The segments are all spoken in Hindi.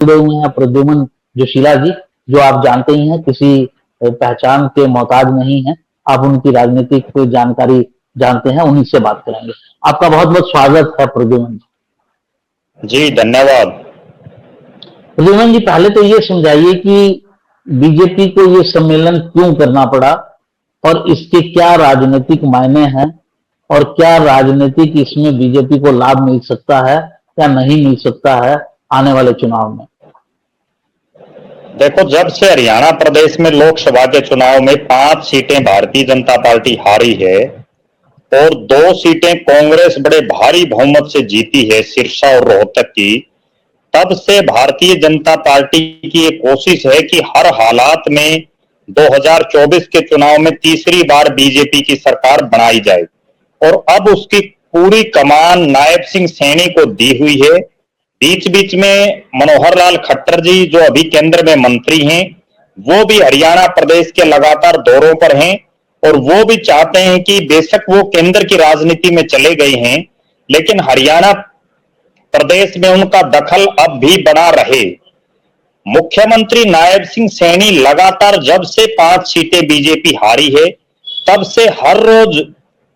जुड़े हुए हैं प्रद्युमन जोशीला जी, जो आप जानते ही हैं किसी पहचान के मोहताज नहीं है। आप उनकी राजनीतिक जानकारी जानते हैं, उन्हीं से बात करेंगे। आपका बहुत बहुत स्वागत है प्रद्युमन जी। जी धन्यवाद। प्रद्युमन जी, पहले तो ये समझाइए कि बीजेपी को ये सम्मेलन क्यों करना पड़ा और इसके क्या राजनीतिक मायने हैं, और क्या राजनीतिक इसमें बीजेपी को लाभ मिल सकता है या नहीं मिल सकता है आने वाले चुनाव में। देखो, जब से हरियाणा प्रदेश में लोकसभा के चुनाव में 5 सीटें भारतीय जनता पार्टी हारी है और 2 सीटें कांग्रेस बड़े भारी बहुमत से जीती है, सिरसा और रोहतक की, तब से भारतीय जनता पार्टी की ये कोशिश है कि हर हालात में 2024 के चुनाव में तीसरी बार बीजेपी की सरकार बनाई जाए। और अब उसकी पूरी कमान नायब सिंह सैनी को दी हुई है। बीच बीच में मनोहर लाल खट्टर जी, जो अभी केंद्र में मंत्री हैं, वो भी हरियाणा प्रदेश के लगातार दौरों पर हैं और वो भी चाहते हैं कि बेशक वो केंद्र की राजनीति में चले गए हैं, लेकिन हरियाणा प्रदेश में उनका दखल अब भी बना रहे। मुख्यमंत्री नायब सिंह सैनी लगातार जब से 5 सीटें बीजेपी हारी है, तब से हर रोज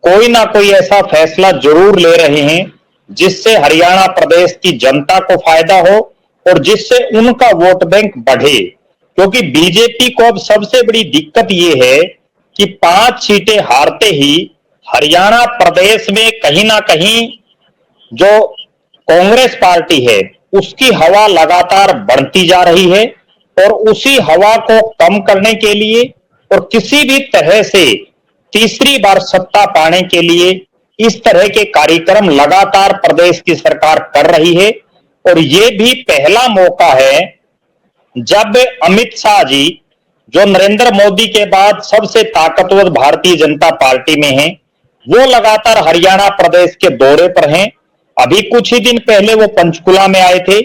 कोई ना कोई ऐसा फैसला जरूर ले रहे हैं जिससे हरियाणा प्रदेश की जनता को फायदा हो और जिससे उनका वोट बैंक बढ़े। क्योंकि बीजेपी को अब सबसे बड़ी दिक्कत यह है कि 5 सीटें हारते ही हरियाणा प्रदेश में कहीं ना कहीं जो कांग्रेस पार्टी है उसकी हवा लगातार बढ़ती जा रही है, और उसी हवा को कम करने के लिए और किसी भी तरह से तीसरी बार सत्ता पाने के लिए इस तरह के कार्यक्रम लगातार प्रदेश की सरकार कर रही है। और ये भी पहला मौका है जब अमित शाह जी, जो नरेंद्र मोदी के बाद सबसे ताकतवर भारतीय जनता पार्टी में हैं, वो लगातार हरियाणा प्रदेश के दौरे पर हैं। अभी कुछ ही दिन पहले वो पंचकुला में आए थे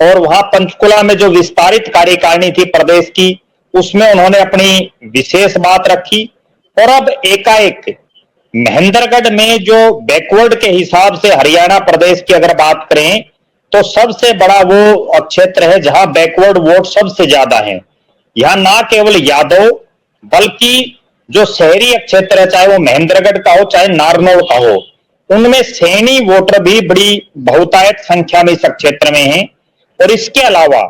और वहां पंचकुला में जो विस्तारित कार्यकारिणी थी प्रदेश की, उसमें उन्होंने अपनी विशेष बात रखी। और अब एकाएक महेंद्रगढ़ में जो बैकवर्ड के हिसाब से हरियाणा प्रदेश की अगर बात करें तो सबसे बड़ा वो क्षेत्र है जहां बैकवर्ड वोट सबसे ज्यादा है। यहां ना केवल यादव बल्कि जो शहरी क्षेत्र है, चाहे वो महेंद्रगढ़ का हो चाहे नारनौल का हो, उनमें सैनी वोटर भी बड़ी बहुतायत संख्या में इस क्षेत्र में हैं। और इसके अलावा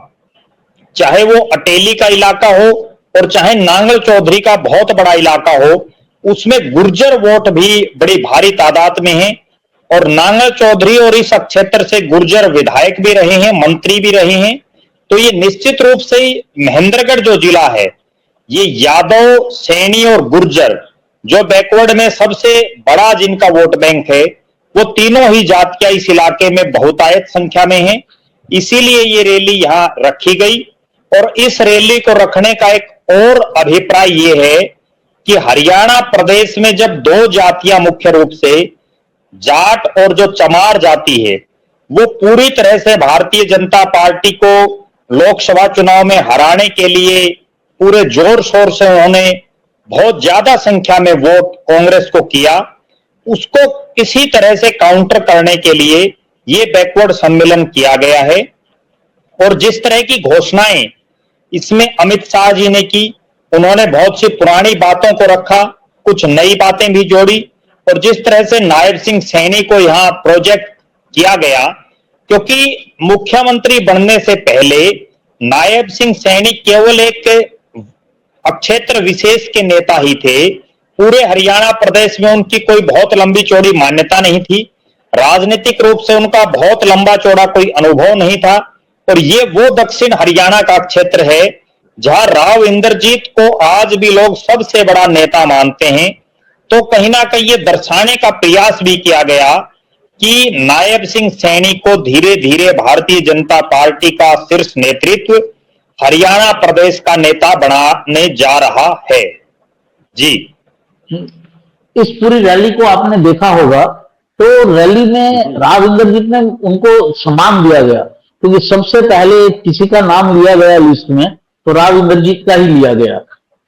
चाहे वो अटेली का इलाका हो और चाहे नांगल चौधरी का बहुत बड़ा इलाका हो, उसमें गुर्जर वोट भी बड़ी भारी तादाद में हैं। और नांगल चौधरी और इस क्षेत्र से गुर्जर विधायक भी रहे हैं, मंत्री भी रहे हैं। तो ये निश्चित रूप से महेंद्रगढ़ जो जिला है, ये यादव, सैनी और गुर्जर जो बैकवर्ड में सबसे बड़ा जिनका वोट बैंक है, वो तीनों ही जातियां इस इलाके में बहुतायत संख्या में हैं। इसीलिए ये रैली यहां रखी गई। और इस रैली को रखने का एक और अभिप्राय ये है कि हरियाणा प्रदेश में जब 2 जातियां मुख्य रूप से जाट और जो चमार जाति है, वो पूरी तरह से भारतीय जनता पार्टी को लोकसभा चुनाव में हराने के लिए पूरे जोर शोर से उन्होंने बहुत ज्यादा संख्या में वोट कांग्रेस को किया, उसको किसी तरह से काउंटर करने के लिए ये बैकवर्ड सम्मेलन किया गया है। और जिस तरह की घोषणाएं इसमें अमित शाह जी ने की, उन्होंने बहुत सी पुरानी बातों को रखा, कुछ नई बातें भी जोड़ी। और जिस तरह से नायब सिंह सैनी को यहां प्रोजेक्ट किया गया, क्योंकि मुख्यमंत्री बनने से पहले नायब सिंह सैनी केवल एक क्षेत्र विशेष के नेता ही थे। पूरे हरियाणा प्रदेश में उनकी कोई बहुत लंबी चौड़ी मान्यता नहीं थी, राजनीतिक रूप से उनका बहुत लंबा चौड़ा कोई अनुभव नहीं था। और ये वो दक्षिण हरियाणा का क्षेत्र है जहां राव इंद्रजीत को आज भी लोग सबसे बड़ा नेता मानते हैं। तो कहीं ना कहीं ये दर्शाने का प्रयास भी किया गया कि नायब सिंह सैनी को धीरे धीरे भारतीय जनता पार्टी का शीर्ष नेतृत्व हरियाणा प्रदेश का नेता बनाने जा रहा है। जी, इस पूरी रैली को आपने देखा होगा, तो रैली में राव इंद्रजीत ने उनको सम्मान दिया गया, क्योंकि सबसे पहले किसी का नाम लिया गया लिस्ट में तो राव इंद्रजीत का ही लिया गया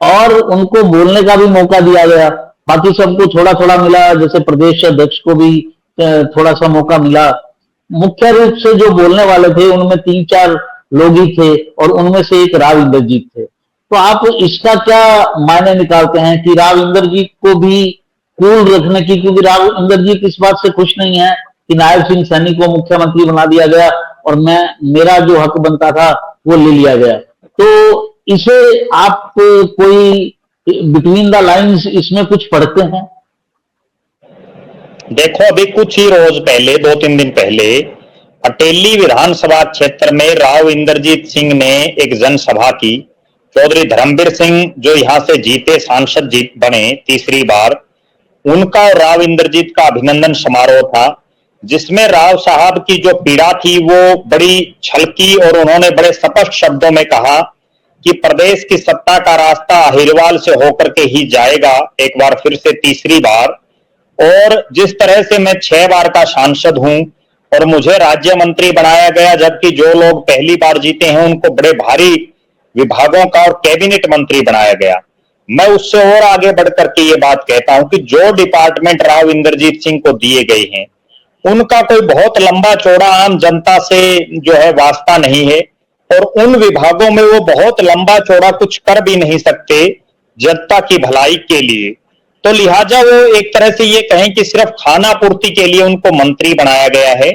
और उनको बोलने का भी मौका दिया गया। बाकी सबको थोड़ा थोड़ा मिला, जैसे प्रदेश अध्यक्ष को भी थोड़ा सा मौका मिला। मुख्य रूप से जो बोलने वाले थे उनमें 3-4 लोग ही थे और उनमें से एक राव इंद्रजीत थे। तो आप इसका क्या मायने निकालते हैं कि राव इंद्रजीत को भी कूल रखने की, क्योंकि राव इंद्रजीत इस बात से खुश नहीं है कि नायब सिंह सैनी को मुख्यमंत्री बना दिया गया और मेरा जो हक बनता था वो ले लिया गया। तो इसे आप कोई बिटवीन द लाइंस इसमें कुछ पढ़ते हैं? देखो, अभी कुछ ही रोज पहले, 2-3 दिन पहले अटेली विधानसभा क्षेत्र में राव इंद्रजीत सिंह ने एक जनसभा की। चौधरी धर्मवीर सिंह जो यहां से जीते, सांसद जीत बने तीसरी बार, उनका और राव इंद्रजीत का अभिनंदन समारोह था, जिसमें राव साहब की जो पीड़ा थी वो बड़ी छलकी और उन्होंने बड़े स्पष्ट शब्दों में कहा कि प्रदेश की सत्ता का रास्ता अहिरवाल से होकर के ही जाएगा, एक बार फिर से तीसरी बार। और जिस तरह से मैं 6 बार का सांसद हूं और मुझे राज्य मंत्री बनाया गया, जबकि जो लोग पहली बार जीते हैं उनको बड़े भारी विभागों का और कैबिनेट मंत्री बनाया गया, मैं उससे और आगे बढ़कर के ये बात कहता हूं कि जो डिपार्टमेंट राव इंद्रजीत सिंह को दिए गए हैं उनका कोई बहुत लंबा चौड़ा आम जनता से जो है वास्ता नहीं है और उन विभागों में वो बहुत लंबा चौड़ा कुछ कर भी नहीं सकते जनता की भलाई के लिए। तो लिहाजा वो एक तरह से ये कहें कि सिर्फ खाना पूर्ति के लिए उनको मंत्री बनाया गया है,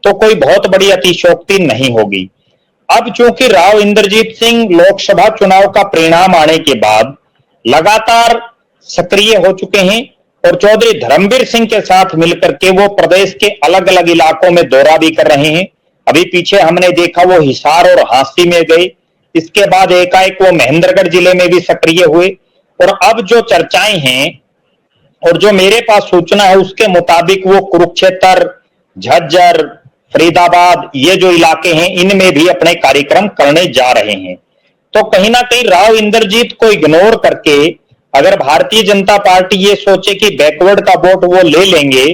तो कोई बहुत बड़ी अतिशयोक्ति नहीं होगी। अब चूंकि राव इंद्रजीत सिंह लोकसभा चुनाव का परिणाम आने के बाद लगातार सक्रिय हो चुके हैं और चौधरी धर्मवीर सिंह के साथ मिलकर के वो प्रदेश के अलग अलग इलाकों में दौरा भी कर रहे हैं। अभी पीछे हमने देखा वो हिसार और हांसी में गए, इसके बाद एकाएक वो महेंद्रगढ़ जिले में भी सक्रिय हुए और अब जो चर्चाएं हैं और जो मेरे पास सूचना है उसके मुताबिक वो कुरुक्षेत्र, झज्जर, फरीदाबाद, ये जो इलाके हैं इनमें भी अपने कार्यक्रम करने जा रहे हैं। तो कहीं ना कहीं राव इंद्रजीत को इग्नोर करके अगर भारतीय जनता पार्टी ये सोचे कि बैकवर्ड का वोट वो ले लेंगे,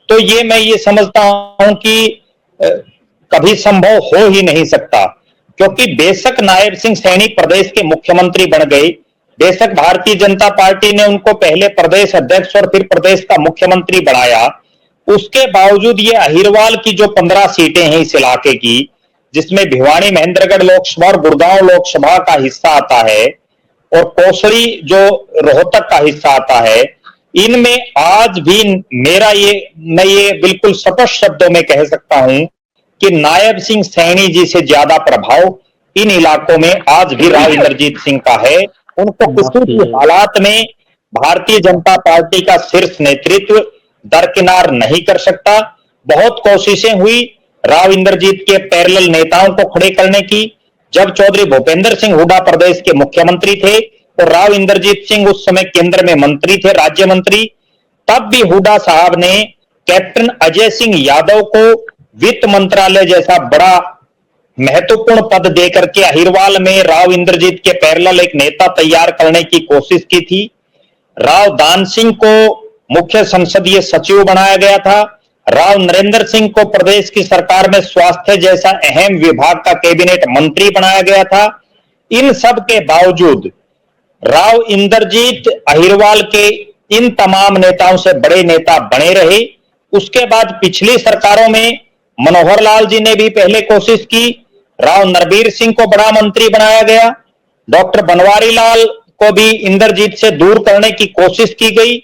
तो ये मैं ये समझता हूं कि कभी संभव हो ही नहीं सकता, क्योंकि बेशक नायब सिंह सैनी प्रदेश के मुख्यमंत्री बन गए, बेशक भारतीय जनता पार्टी ने उनको पहले प्रदेश अध्यक्ष और फिर प्रदेश का मुख्यमंत्री बनाया, उसके बावजूद ये अहिरवाल की जो 15 सीटें हैं इस इलाके की, जिसमें भिवानी महेंद्रगढ़ लोकसभा और गुड़गांव लोकसभा का हिस्सा आता है और कोसड़ी जो रोहतक का हिस्सा आता है, इनमें आज भी मैं ये बिल्कुल स्पष्ट शब्दों में कह सकता हूं कि नायब सिंह सैनी जी से ज्यादा प्रभाव इन इलाकों में आज भी राव इंद्रजीत सिंह का है। उनको किसी भी हालात में भारतीय जनता पार्टी का शीर्ष नेतृत्व दरकिनार नहीं कर सकता। बहुत कोशिशें हुई राव इंद्रजीत के पैरेलल नेताओं को खड़े करने की, जब चौधरी भूपेंद्र सिंह हुड्डा प्रदेश के मुख्यमंत्री थे और राव इंद्रजीत सिंह उस समय केंद्र में मंत्री थे, राज्य मंत्री, तब भी हुड्डा साहब ने कैप्टन अजय सिंह यादव को वित्त मंत्रालय जैसा बड़ा महत्वपूर्ण पद देकर के अहिरवाल में राव इंद्रजीत के पैरेलल एक नेता तैयार करने की कोशिश की थी। राव दान सिंह को मुख्य संसदीय सचिव बनाया गया था। राव नरेंद्र सिंह को प्रदेश की सरकार में स्वास्थ्य जैसा अहम विभाग का कैबिनेट मंत्री बनाया गया था। इन सब के बावजूद राव इंद्रजीत अहिरवाल के इन तमाम नेताओं से बड़े नेता बने रहे। उसके बाद पिछली सरकारों में मनोहर लाल जी ने भी पहले कोशिश की, राव नरबीर सिंह को बड़ा मंत्री बनाया गया, डॉक्टर बनवारी लाल को भी इंद्रजीत से दूर करने की कोशिश की गई,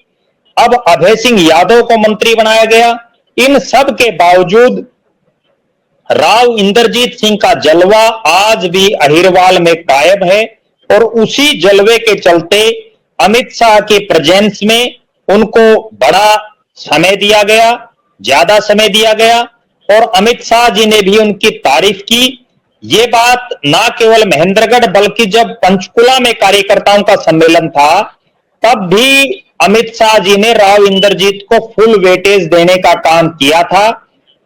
अब अभय सिंह यादव को मंत्री बनाया गया। इन सब के बावजूद राव इंद्रजीत सिंह का जलवा आज भी अहिरवाल में कायम है और उसी जलवे के चलते अमित शाह के प्रेजेंस में उनको बड़ा समय दिया गया, ज्यादा समय दिया गया और अमित शाह जी ने भी उनकी तारीफ की। ये बात ना केवल महेंद्रगढ़ बल्कि जब पंचकुला में कार्यकर्ताओं का सम्मेलन था तब भी अमित शाह जी ने राव इंद्रजीत को फुल वेटेज देने का काम किया था।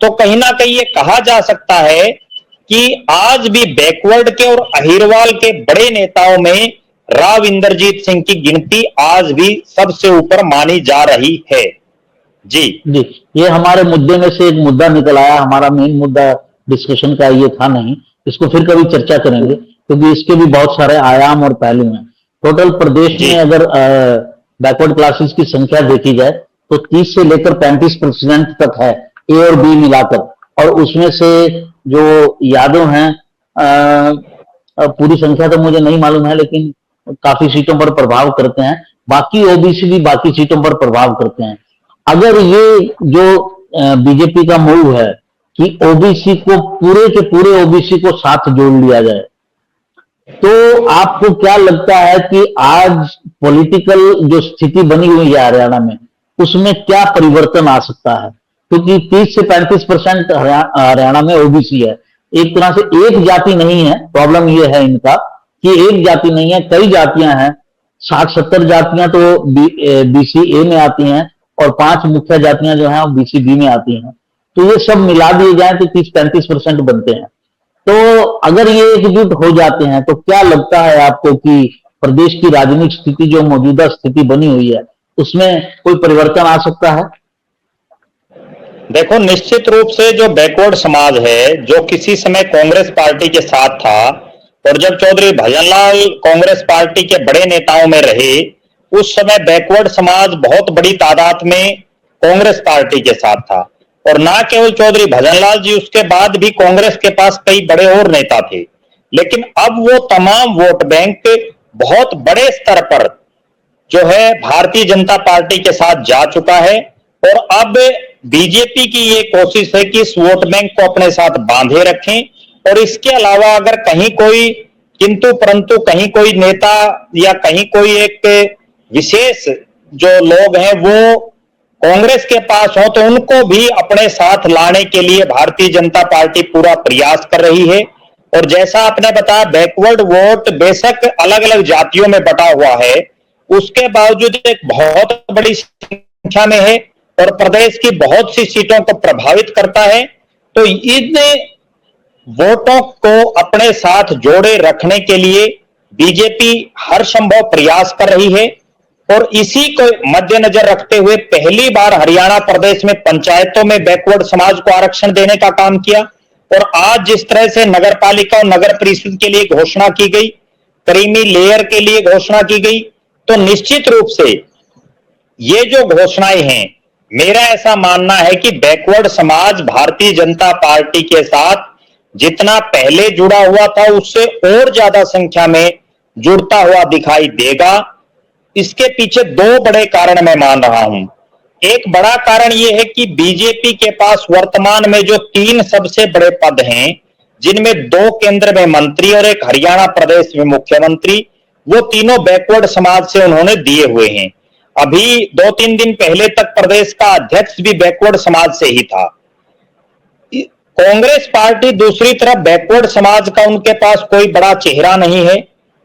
तो कहीं ना कहीं ये कहा जा सकता है कि आज भी बैकवर्ड के और अहिरवाल के बड़े नेताओं में राव इंद्रजीत सिंह की गिनती आज भी सबसे ऊपर मानी जा रही है। जी, ये हमारे मुद्दे में से एक मुद्दा निकल आया। हमारा मेन मुद्दा डिस्कशन का ये था नहीं, इसको फिर कभी चर्चा करेंगे क्योंकि इसके भी बहुत सारे आयाम और पहलू हैं। टोटल प्रदेश में अगर बैकवर्ड क्लासेस की संख्या देखी जाए तो 30 से लेकर 35% तक है, ए और बी मिलाकर, और उसमें से जो यादव हैं पूरी संख्या तो मुझे नहीं मालूम है, लेकिन काफी सीटों पर प्रभाव करते हैं। बाकी ओबीसी भी बाकी सीटों पर प्रभाव करते हैं। अगर ये जो बीजेपी का मूव है कि ओबीसी को पूरे के पूरे ओबीसी को साथ जोड़ लिया जाए, तो आपको क्या लगता है कि आज पॉलिटिकल जो स्थिति बनी हुई है हरियाणा में, उसमें क्या परिवर्तन आ सकता है? क्योंकि 30 से 35% हरियाणा में ओबीसी है। एक तरह से एक जाति नहीं है, प्रॉब्लम ये है इनका कि एक जाति नहीं है, कई जातियां हैं। 60-70 जातियां तो बीसी ए में आती हैं और 5 मुख्य जातियां जो हैं वो बीसी बी में आती हैं। तो ये सब मिला दिए जाए तो 30-35% बनते हैं। तो अगर ये एकजुट हो जाते हैं तो क्या लगता है आपको कि प्रदेश की राजनीतिक स्थिति जो मौजूदा स्थिति बनी हुई है उसमें कोई परिवर्तन आ सकता है? देखो, निश्चित रूप से जो बैकवर्ड समाज है, जो किसी समय कांग्रेस पार्टी के साथ था और जब चौधरी भजनलाल कांग्रेस पार्टी के बड़े नेताओं में रहे, उस समय बैकवर्ड समाज बहुत बड़ी तादाद में कांग्रेस पार्टी के साथ था। और ना केवल चौधरी भजनलाल जी, उसके बाद भी कांग्रेस के पास कई बड़े और नेता थे। लेकिन अब वो तमाम वोट बैंक बहुत बड़े स्तर पर जो है भारतीय जनता पार्टी के साथ जा चुका है। और अब बीजेपी की ये कोशिश है कि इस वोट बैंक को अपने साथ बांधे रखें। और इसके अलावा अगर कहीं कोई किंतु परंतु कहीं कोई नेता या कहीं कोई एक विशेष जो लोग हैं वो कांग्रेस के पास हो, तो उनको भी अपने साथ लाने के लिए भारतीय जनता पार्टी पूरा प्रयास कर रही है। और जैसा आपने बताया, बैकवर्ड वोट बेशक अलग अलग जातियों में बटा हुआ है, उसके बावजूद एक बहुत बड़ी संख्या में है और प्रदेश की बहुत सी सीटों को प्रभावित करता है। तो इन वोटों को अपने साथ जोड़े रखने के लिए बीजेपी हर संभव प्रयास कर रही है। और इसी को मद्देनजर रखते हुए पहली बार हरियाणा प्रदेश में पंचायतों में बैकवर्ड समाज को आरक्षण देने का काम किया। और आज जिस तरह से नगर पालिका और नगर परिषद के लिए घोषणा की गई, क्रीमी लेयर के लिए घोषणा की गई, तो निश्चित रूप से ये जो घोषणाएं हैं, मेरा ऐसा मानना है कि बैकवर्ड समाज भारतीय जनता पार्टी के साथ जितना पहले जुड़ा हुआ था उससे और ज्यादा संख्या में जुड़ता हुआ दिखाई देगा। इसके पीछे 2 बड़े कारण मैं मान रहा हूं। एक बड़ा कारण यह है कि बीजेपी के पास वर्तमान में जो 3 सबसे बड़े पद हैं, जिनमें 2 केंद्र में मंत्री और एक हरियाणा प्रदेश में मुख्यमंत्री, वो तीनों बैकवर्ड समाज से उन्होंने दिए हुए हैं। अभी 2-3 दिन पहले तक प्रदेश का अध्यक्ष भी बैकवर्ड समाज से ही था। कांग्रेस पार्टी दूसरी तरफ बैकवर्ड समाज का उनके पास कोई बड़ा चेहरा नहीं है,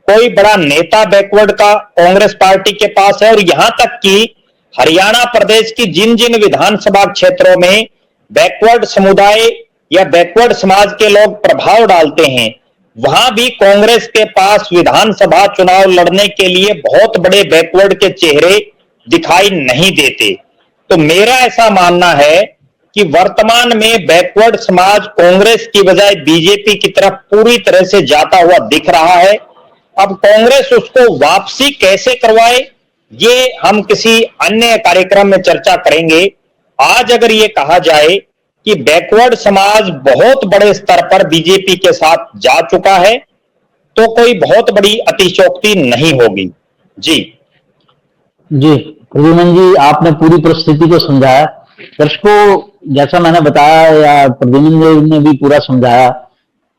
कोई बड़ा नेता बैकवर्ड का कांग्रेस पार्टी के पास है। और यहां तक कि हरियाणा प्रदेश की जिन जिन विधानसभा क्षेत्रों में बैकवर्ड समुदाय या बैकवर्ड समाज के लोग प्रभाव डालते हैं, वहां भी कांग्रेस के पास विधानसभा चुनाव लड़ने के लिए बहुत बड़े बैकवर्ड के चेहरे दिखाई नहीं देते। तो मेरा ऐसा मानना है कि वर्तमान में बैकवर्ड समाज कांग्रेस की बजाय बीजेपी की तरफ पूरी तरह से जाता हुआ दिख रहा है। अब कांग्रेस उसको वापसी कैसे करवाए, ये हम किसी अन्य कार्यक्रम में चर्चा करेंगे। आज अगर ये कहा जाए कि बैकवर्ड समाज बहुत बड़े स्तर पर बीजेपी के साथ जा चुका है, तो कोई बहुत बड़ी अतिशयोक्ति नहीं होगी। जी प्रद्युमन जी, आपने पूरी परिस्थिति को समझाया। दर्शकों, जैसा मैंने बताया या प्रद्युमन जी ने भी पूरा समझाया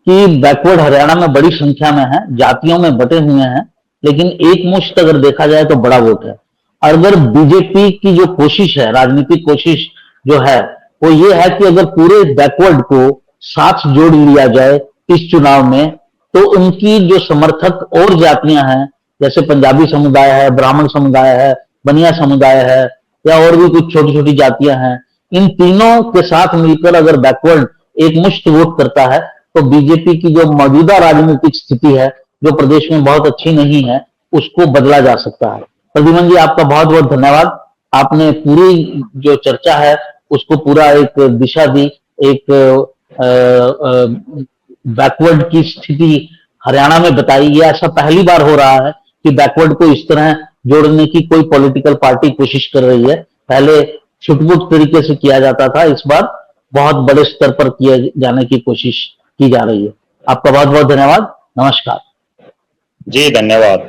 कि बैकवर्ड हरियाणा में बड़ी संख्या में है, जातियों में बटे हुए हैं, लेकिन एक मुश्त अगर देखा जाए तो बड़ा वोट है। अगर बीजेपी की जो कोशिश है, राजनीतिक कोशिश जो है, वो ये है कि अगर पूरे बैकवर्ड को साथ जोड़ लिया जाए इस चुनाव में, तो उनकी जो समर्थक और जातियां हैं, जैसे पंजाबी समुदाय है, ब्राह्मण समुदाय है, बनिया समुदाय है, या और भी कुछ छोटी छोटी जातियां हैं, इन तीनों के साथ मिलकर अगर बैकवर्ड एक मुश्त वोट करता है, तो बीजेपी की जो मौजूदा राजनीतिक स्थिति है, जो प्रदेश में बहुत अच्छी नहीं है, उसको बदला जा सकता है। प्रद्युमन जी, आपका बहुत बहुत धन्यवाद। आपने पूरी जो चर्चा है उसको पूरा एक दिशा दी, एक बैकवर्ड की स्थिति हरियाणा में बताई। ये ऐसा पहली बार हो रहा है कि बैकवर्ड को इस तरह जोड़ने की कोई पॉलिटिकल पार्टी कोशिश कर रही है। पहले छुटपुट तरीके से किया जाता था, इस बार बहुत बड़े स्तर पर किए जाने की कोशिश की जा रही है। आपका बहुत बहुत धन्यवाद। नमस्कार। जी धन्यवाद।